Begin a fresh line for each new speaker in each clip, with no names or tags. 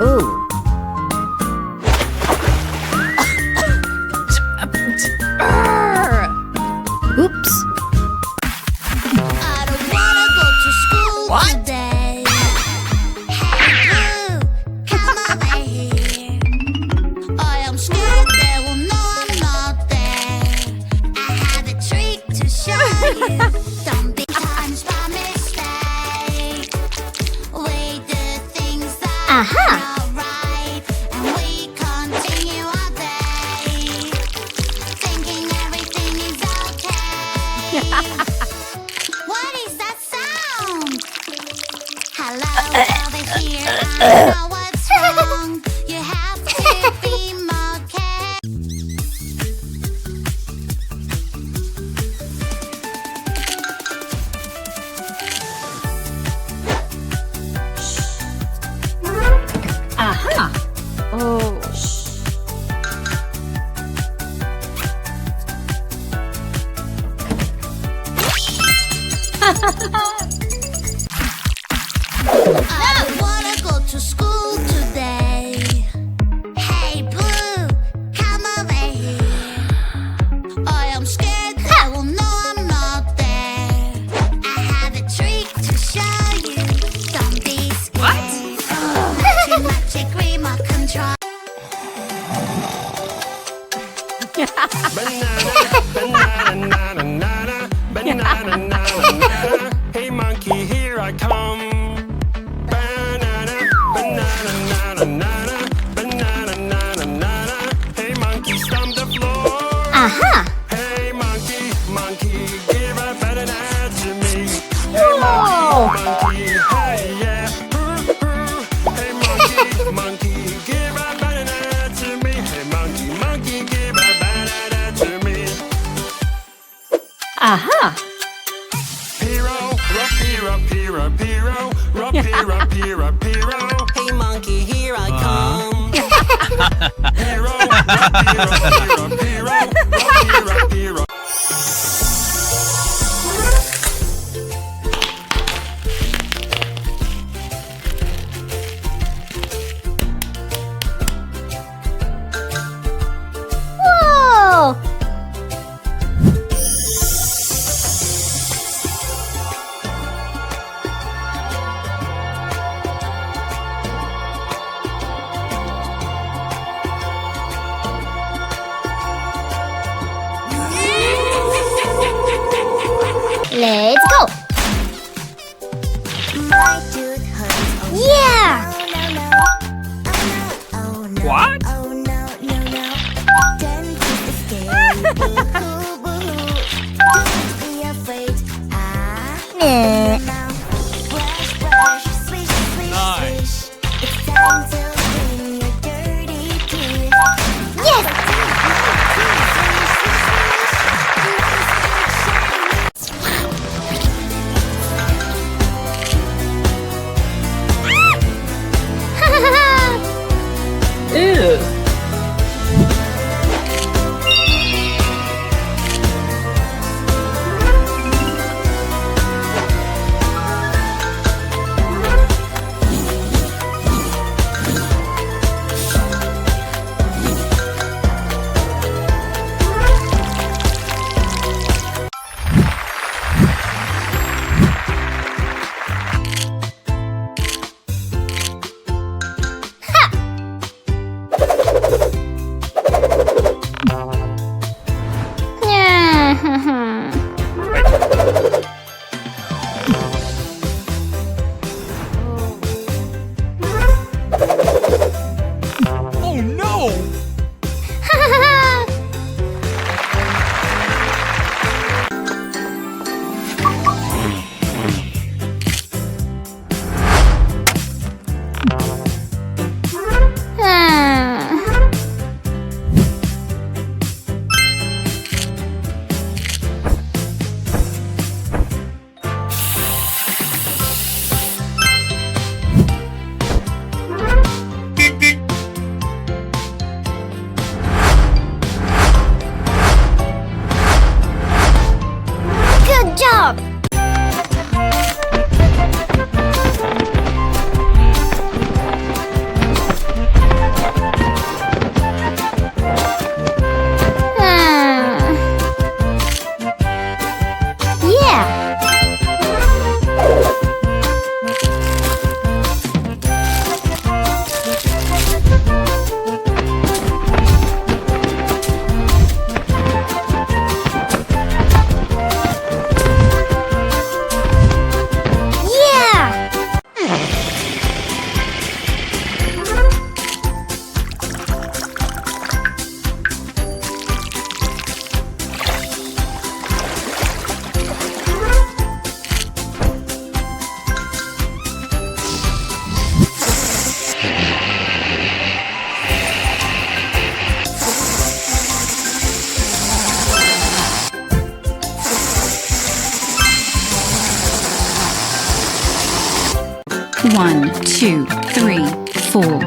Ooh. Oops.
I don't wanna go to school today. Hey Blue, come over here. I am scared they will know I'm not there. I have a trick to show you. Don't be times by mistake. We do things that are not right, and we continue our day, thinking everything is okay. What is that sound? Hello, over here. I know what's wrong. You have to be more careful.
Aha. Oh.
I don't wanna go to school today. Hey Blue, come over here. I am scared they will know I'm not there. I have a trick to show you. Don't be scared. What? Magic remote control.
Banana. Hey monkey, here I come. Banana. Hey monkey, stomp the floor.
Aha.
Hey monkey, give a banana to me.
Whoa.
Monkey, hey yeah. Hey monkey, give a banana to me. Hey monkey, give a banana to me.
Aha.
Piro. Hey monkey, here I come. Piro.
Whoa. Let's go.
My tooth hurts.
Yeah.
Oh no.
What?
Oh no. Dentist is scary. Boo-hoo. Don't be afraid.
Nah.
Now brush, swish.
Nice.
It's time to clean your dirty teeth.
Yes.
2, 3, 4. 1,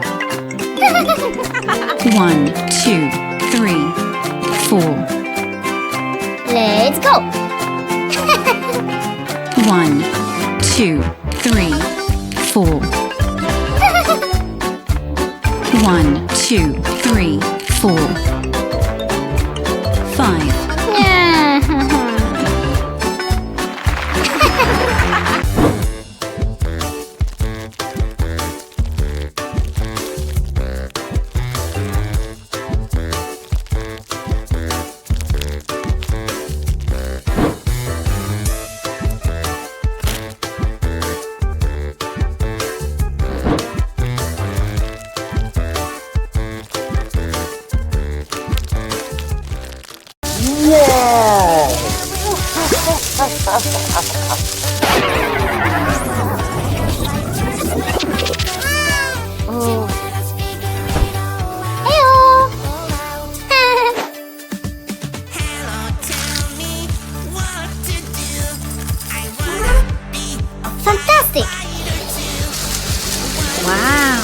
2, 3, 4.
Let's go.
1, 2, 3, 4. 1, 2, 3, 4. 5.
Fantastic! Wow!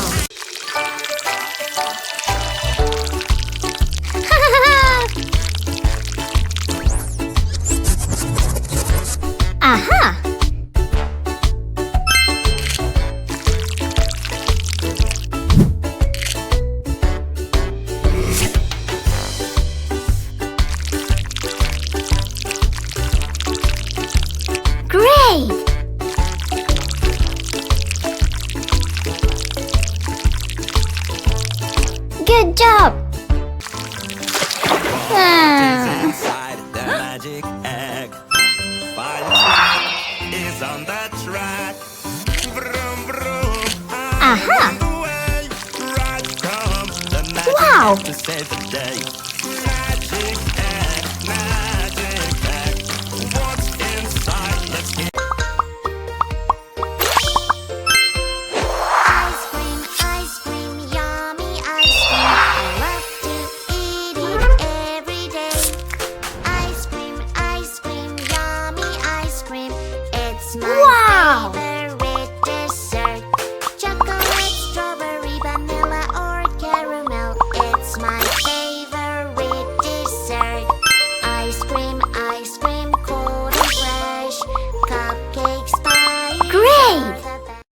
Aha! Great! Good job!
Inside the magic egg. Fire is on the track. Vroom, vroom.
Aha!
On the way. Right comes the magic
Wow!
to save the day.